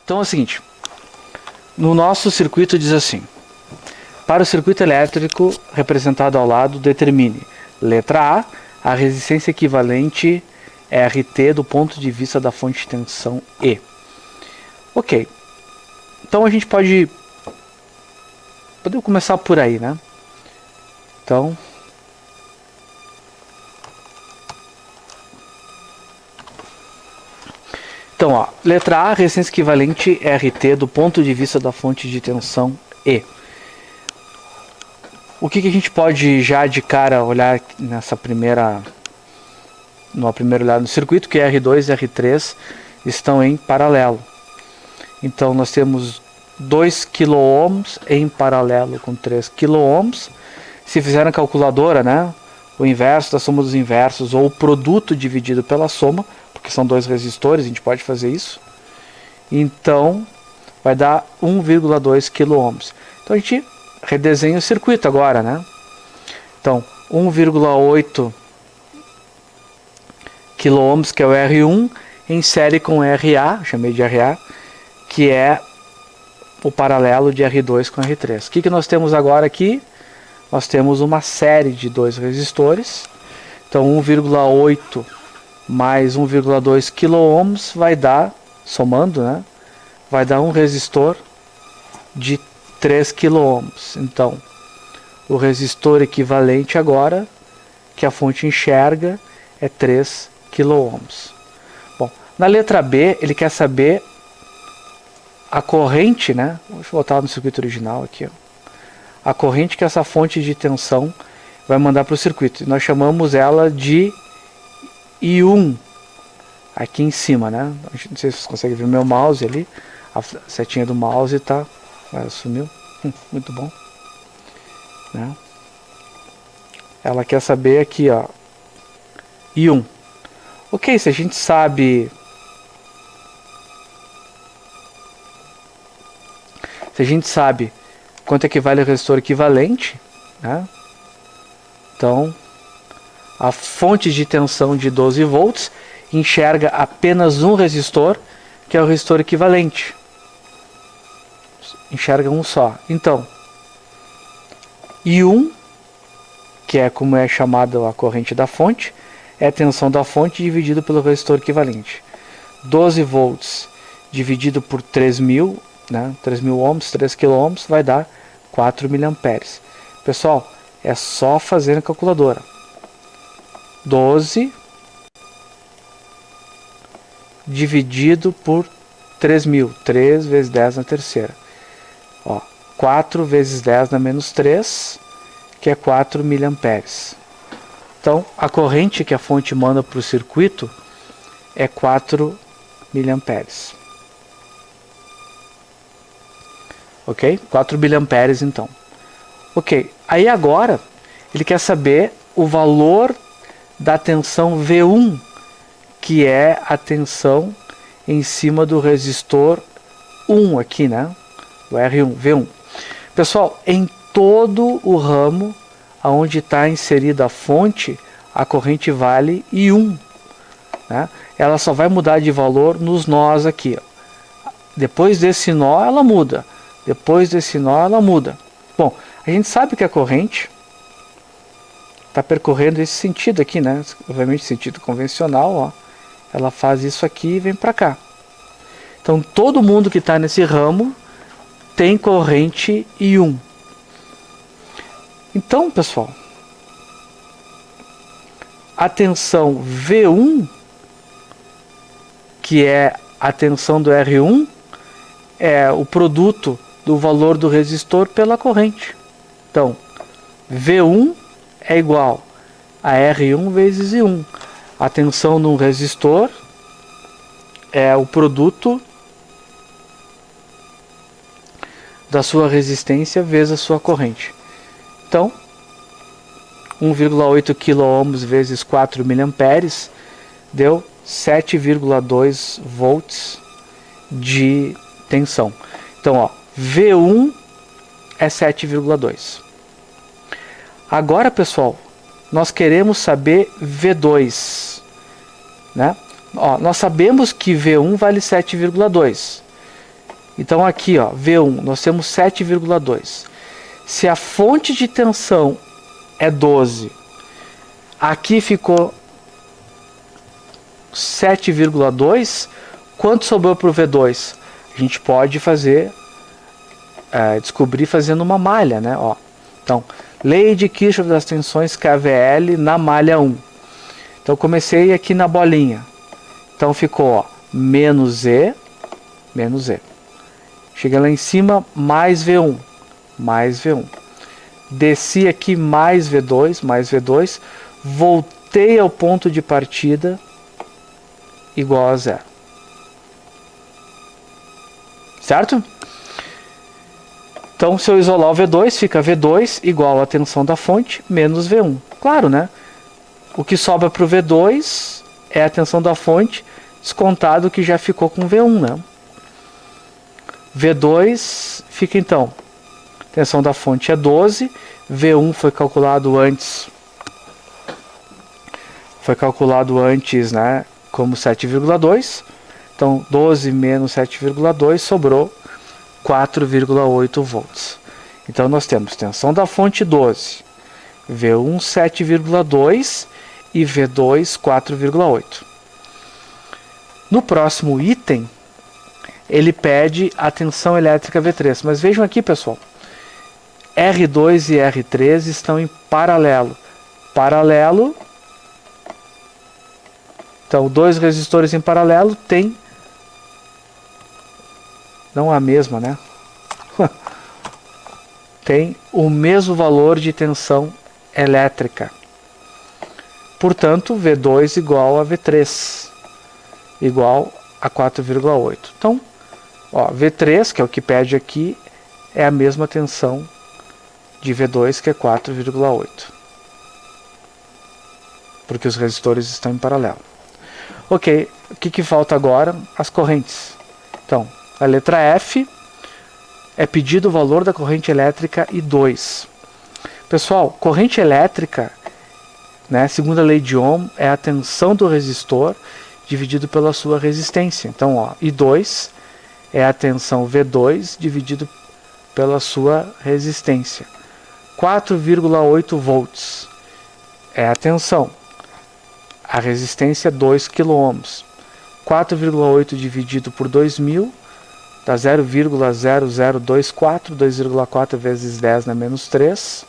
Então é o seguinte, no nosso circuito diz assim: para o circuito elétrico representado ao lado, determine, letra A resistência equivalente RT do ponto de vista da fonte de tensão E. Ok, então a gente pode começar por aí, né? Então, ó, letra A, resistência equivalente RT do ponto de vista da fonte de tensão E. O que a gente pode já de cara olhar nessa primeira olhada no circuito, que R2 e R3 estão em paralelo. Então nós temos 2 kΩ em paralelo com 3 kΩ. Se fizer na calculadora, né, o inverso da soma dos inversos, ou o produto dividido pela soma, porque são dois resistores, a gente pode fazer isso. Então vai dar 1,2 kΩ. Então a gente redesenha o circuito agora, né? Então 1,8 kΩ, que é o R1, em série com RA, chamei de RA, que é o paralelo de R2 com R3. O que nós temos agora aqui? Nós temos uma série de dois resistores. Então 1,8 mais 1,2 kΩ vai dar, somando, né, vai dar um resistor de 3 kΩ. Então o resistor equivalente agora, que a fonte enxerga, é 3 kΩ. Bom, na letra B ele quer saber a corrente, né? Deixa eu botar no circuito original aqui, ó. A corrente que essa fonte de tensão vai mandar para o circuito. Nós chamamos ela de I1, aqui em cima, né? Não sei se vocês conseguem ver meu mouse ali, a setinha do mouse tá, sumiu, muito bom, né? Ela quer saber aqui, ó, I1. Ok, se a gente sabe, quanto equivale ao resistor equivalente, né? Então a fonte de tensão de 12 volts enxerga apenas um resistor, que é o resistor equivalente, enxerga um só. Então I1, que é como é chamada a corrente da fonte, é a tensão da fonte dividido pelo resistor equivalente. 12 volts dividido por 3.000, né, 3.000 ohms, 3 kΩ, vai dar 4 mA. Pessoal, é só fazer na calculadora. 12 dividido por 3.000, 3 vezes 10 na terceira. Ó, 4 vezes 10 na menos 3, que é 4 mA. Então, a corrente que a fonte manda para o circuito é 4 mA. Ok? 4 mA então. Ok, aí agora ele quer saber o valor da tensão V1, que é a tensão em cima do resistor 1 aqui, né? O R1, V1. Pessoal, em todo o ramo onde está inserida a fonte, a corrente vale I1, né? Ela só vai mudar de valor nos nós aqui, ó. Depois desse nó ela muda, depois desse nó ela muda. Bom, a gente sabe que a corrente está percorrendo esse sentido aqui, né? Obviamente sentido convencional, ó. Ela faz isso aqui e vem para cá. Então todo mundo que está nesse ramo tem corrente I1. Então, pessoal, a tensão V1, que é a tensão do R1, é o produto do valor do resistor pela corrente. Então, V1 é igual a R1 vezes I1. A tensão num resistor é o produto da sua resistência vezes a sua corrente. Então, 1,8 kΩ vezes 4 mA deu 7,2 volts de tensão. Então, ó, V1 é 7,2. Agora, pessoal, nós queremos saber V2, né? Ó, nós sabemos que V1 vale 7,2. Então aqui, ó, V1, nós temos 7,2. Se a fonte de tensão é 12, aqui ficou 7,2, quanto sobrou para o V2? A gente pode fazer, descobrir fazendo uma malha, né? Ó. Então, lei de Kirchhoff das tensões KVL na malha 1. Então, comecei aqui na bolinha. Então, ficou, ó, menos E. Cheguei lá em cima, mais V1. Desci aqui, mais V2. Voltei ao ponto de partida, igual a zero. Certo? Então, se eu isolar o V2, fica V2 igual a tensão da fonte menos V1. Claro, né? O que sobra para o V2 é a tensão da fonte, descontado que já ficou com V1, né? V2 fica então, tensão da fonte é 12, V1 foi calculado antes, né, como 7,2. Então, 12 menos 7,2 sobrou 4,8 volts. Então, nós temos tensão da fonte 12, V1 7,2 e V2 4,8. No próximo item, ele pede a tensão elétrica V3. Mas vejam aqui, pessoal, R2 e R3 estão em paralelo. Então, dois resistores em paralelo tem... Não a mesma, né? Tem o mesmo valor de tensão elétrica. Portanto, V2 igual a V3, igual a 4,8. Então, ó, V3, que é o que pede aqui, é a mesma tensão de V2, que é 4,8. Porque os resistores estão em paralelo. Ok, o que falta agora? As correntes. Então, a letra F é pedido o valor da corrente elétrica I2. Pessoal, corrente elétrica, né, segundo a lei de Ohm, é a tensão do resistor dividido pela sua resistência. Então, ó, I2 é a tensão V2 dividido pela sua resistência. 4,8 volts é a tensão. A resistência é 2 kΩ. 4,8 dividido por 2.000 dá 0,0024. 2,4 vezes 10 na menos 3.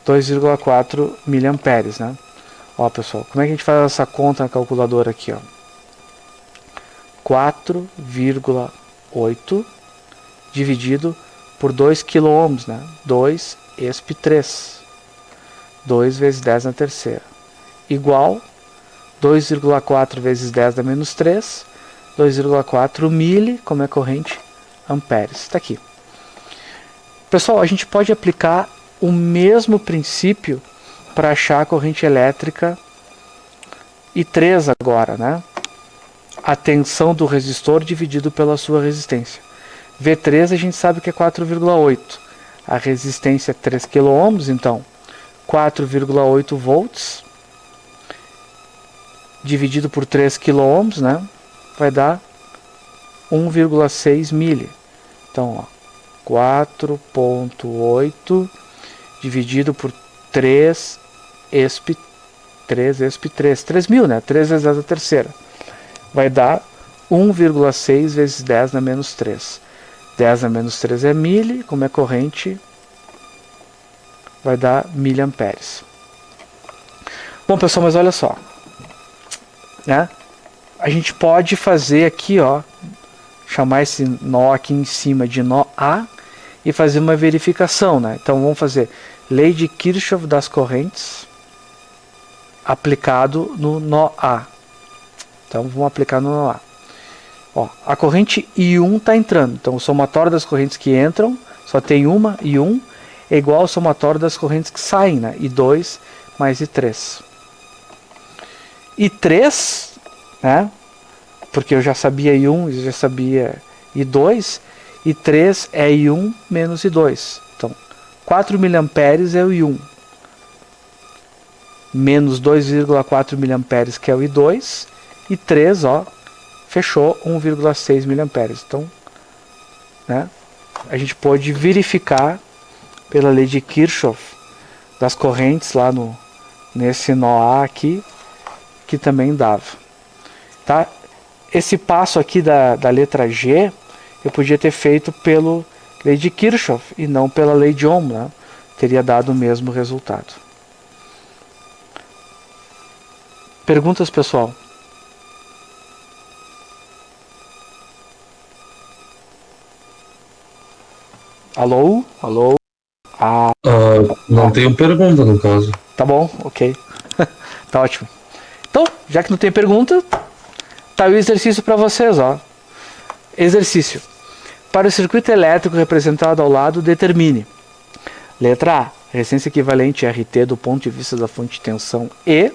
2,4 miliamperes, né? Ó, pessoal, como é que a gente faz essa conta na calculadora aqui, ó? 4,8 dividido por 2 kΩ, né? 2 esp3. 2 vezes 10 na terceira. Igual 2,4 vezes 10 dá menos 3. 2,4 mili, como é corrente, amperes. Está aqui. Pessoal, a gente pode aplicar o mesmo princípio para achar a corrente elétrica I3 agora, né? A tensão do resistor dividido pela sua resistência. V3 a gente sabe que é 4,8. A resistência é 3 kΩ, então 4,8 volts dividido por 3 kΩ, né? Vai dar 1,6 mili. Então, ó, 4,8 dividido por 3 esp 3, 3.000, né? 3 vezes 10 a terceira. Vai dar 1,6 vezes 10 na menos 3. 10 na menos 3 é mili, como é corrente, vai dar miliamperes. Bom, pessoal, mas olha só, né? A gente pode fazer aqui, ó, chamar esse nó aqui em cima de nó A e fazer uma verificação, né? Então vamos fazer lei de Kirchhoff das correntes aplicado no nó A. Então vamos aplicar no nó A. Ó, a corrente I1 está entrando, então o somatório das correntes que entram, só tem uma, I1, é igual ao somatório das correntes que saem, né? I2 mais I3. I3, né? Porque eu já sabia I1, eu já sabia I2, I3 é I1 menos I2. Então, 4 miliamperes é o I1, menos 2,4 miliamperes que é o I2, e 3, ó, fechou 1,6 miliamperes. Então, né, a gente pode verificar pela lei de Kirchhoff das correntes lá nesse nó A aqui, que também dava. Tá? Esse passo aqui da letra G, eu podia ter feito pela lei de Kirchhoff e não pela lei de Ohm, né? Teria dado o mesmo resultado. Perguntas, pessoal? Alô? Alô? Não tenho pergunta no caso. Tá bom, ok. Tá ótimo. Então, já que não tem pergunta, tá o exercício para vocês, ó. Exercício. Para o circuito elétrico representado ao lado, determine. Letra A, resistência equivalente RT do ponto de vista da fonte de tensão E.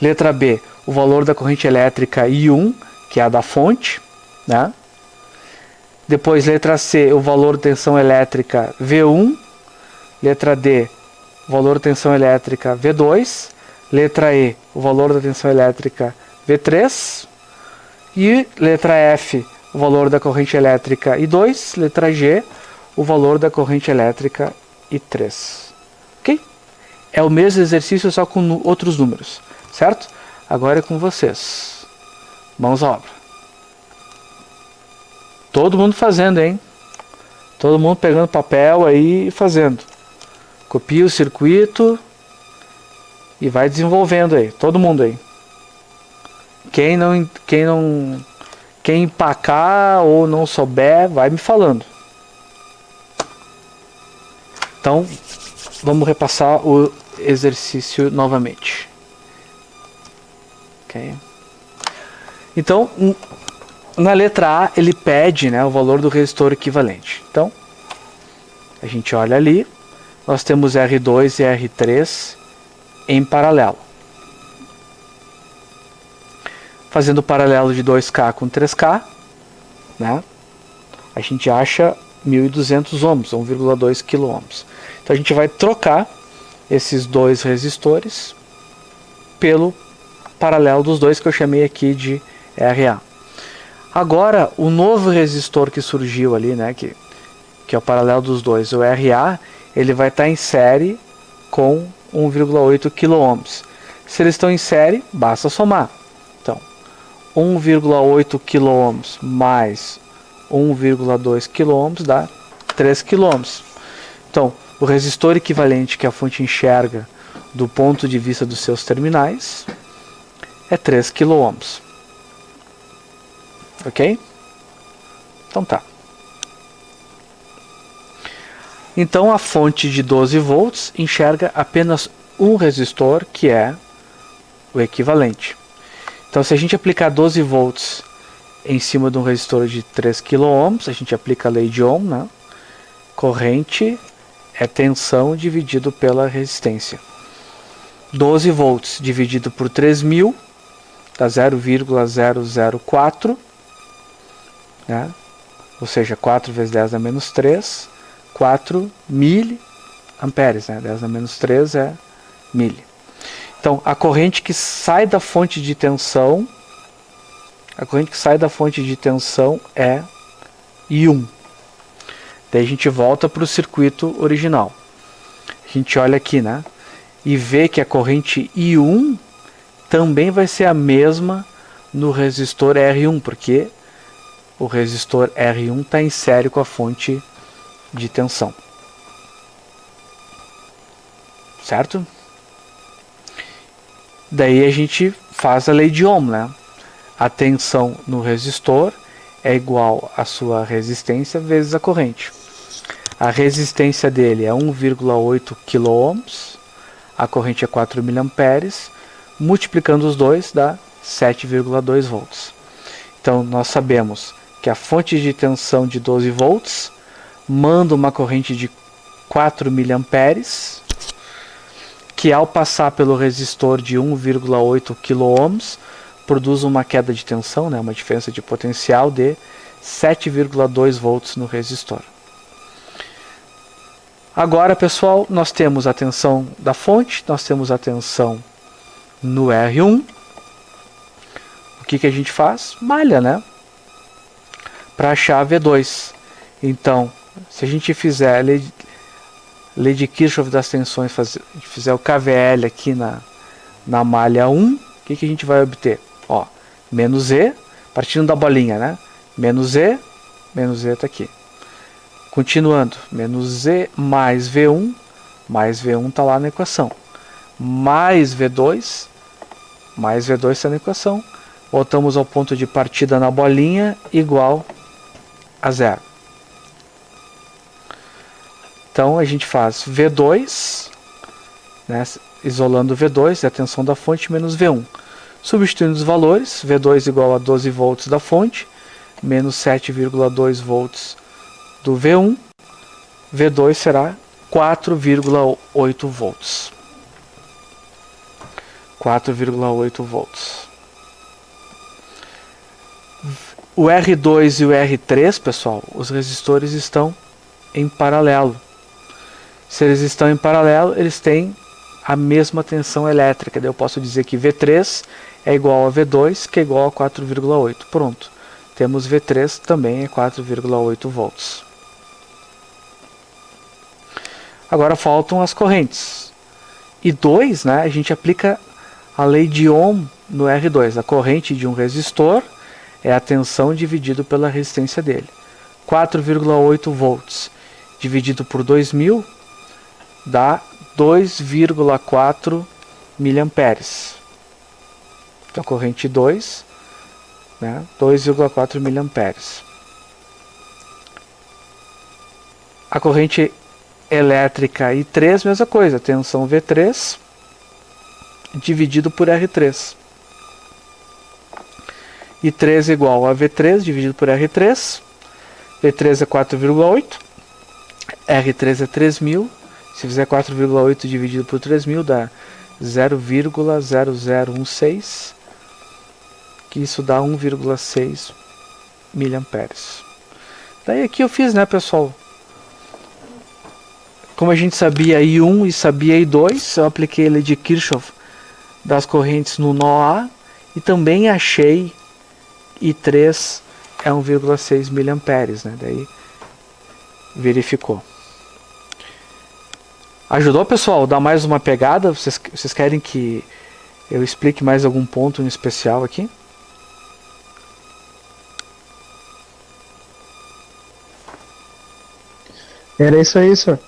Letra B, o valor da corrente elétrica I1, que é a da fonte, né? Depois, letra C, o valor de tensão elétrica V1. Letra D, o valor da tensão elétrica V2. Letra E, o valor da tensão elétrica V3. E letra F, o valor da corrente elétrica I2. Letra G, o valor da corrente elétrica I3. Ok? É o mesmo exercício, só com outros números, certo? Agora é com vocês. Mãos à obra. Todo mundo fazendo, hein? Todo mundo pegando papel aí e fazendo. Copia o circuito e vai desenvolvendo aí. Todo mundo aí. Quem empacar ou não souber, vai me falando. Então, vamos repassar o exercício novamente. Ok? Então, na letra A, ele pede, né, o valor do resistor equivalente. Então, a gente olha ali, nós temos R2 e R3 em paralelo. Fazendo o paralelo de 2K com 3K, né, a gente acha 1.200 ohms, 1,2 kΩ. Então a gente vai trocar esses dois resistores pelo paralelo dos dois que eu chamei aqui de RA. Agora, o novo resistor que surgiu ali, né, que é o paralelo dos dois, o RA, ele vai estar em série com 1,8 kΩ. Se eles estão em série, basta somar. Então, 1,8 kΩ mais 1,2 kΩ dá 3 kΩ. Então, o resistor equivalente que a fonte enxerga do ponto de vista dos seus terminais é 3 kΩ. Ok? Então tá. Então a fonte de 12 volts enxerga apenas um resistor, que é o equivalente. Então se a gente aplicar 12 volts em cima de um resistor de 3 kΩ, a gente aplica a lei de Ohm, né? Corrente é tensão dividido pela resistência. 12 volts dividido por 3.000 dá 0,004, né? Ou seja, 4 vezes 10 a menos 3, 4 miliamperes, né? 10 a menos 3 é mili. Então, a corrente que sai da fonte de tensão, é I1. Daí a gente volta para o circuito original. A gente olha aqui, né? E vê que a corrente I1 também vai ser a mesma no resistor R1, porque o resistor R1 está em série com a fonte de tensão. Certo? Daí a gente faz a lei de Ohm, né? A tensão no resistor é igual à sua resistência vezes a corrente. A resistência dele é 1,8 kΩ, a corrente é 4 mA, multiplicando os dois dá 7,2 volts. Então nós sabemos que a fonte de tensão de 12 volts manda uma corrente de 4 mA, que ao passar pelo resistor de 1,8 kΩ produz uma queda de tensão, né, uma diferença de potencial de 7,2 volts no resistor. Agora, pessoal, nós temos a tensão da fonte, nós temos a tensão no R1. O que a gente faz? Malha, né? para achar V2. Então, se a gente fizer a lei de Kirchhoff das tensões, fizer o KVL aqui na malha 1, o que a gente vai obter? Ó, menos E, partindo da bolinha, né? Menos E está aqui. Continuando, menos E mais V1 está lá na equação. Mais V2 está na equação. Voltamos ao ponto de partida na bolinha, igual a zero. Então a gente faz V2, né, isolando V2, a tensão da fonte, menos V1. Substituindo os valores, V2 igual a 12 volts da fonte, menos 7,2 volts do V1, V2 será 4,8 volts. 4,8 volts. O R2 e o R3, pessoal, os resistores estão em paralelo. Se eles estão em paralelo, eles têm a mesma tensão elétrica. Daí eu posso dizer que V3 é igual a V2, que é igual a 4,8. Pronto. Temos V3 também é 4,8 volts. Agora faltam as correntes. E 2, né, a gente aplica a lei de Ohm no R2. A corrente de um resistor é a tensão dividido pela resistência dele. 4,8 volts dividido por 2000 dá 2,4 miliamperes. Então, corrente 2, né, 2,4 miliamperes. A corrente elétrica I3, mesma coisa, tensão V3 dividido por R3. I3 igual a V3 dividido por R3. V3 é 4,8. R3 é 3000. Se fizer 4,8 dividido por 3000 dá 0,0016, que isso dá 1,6 miliamperes. Daí aqui eu fiz, né, pessoal? Como a gente sabia I1 e sabia I2, eu apliquei a lei de Kirchhoff das correntes no nó A e também achei I3 é 1,6 miliamperes, né? Daí verificou. Ajudou, pessoal? Dá mais uma pegada? Vocês querem que eu explique mais algum ponto em especial aqui? Era isso aí, senhor.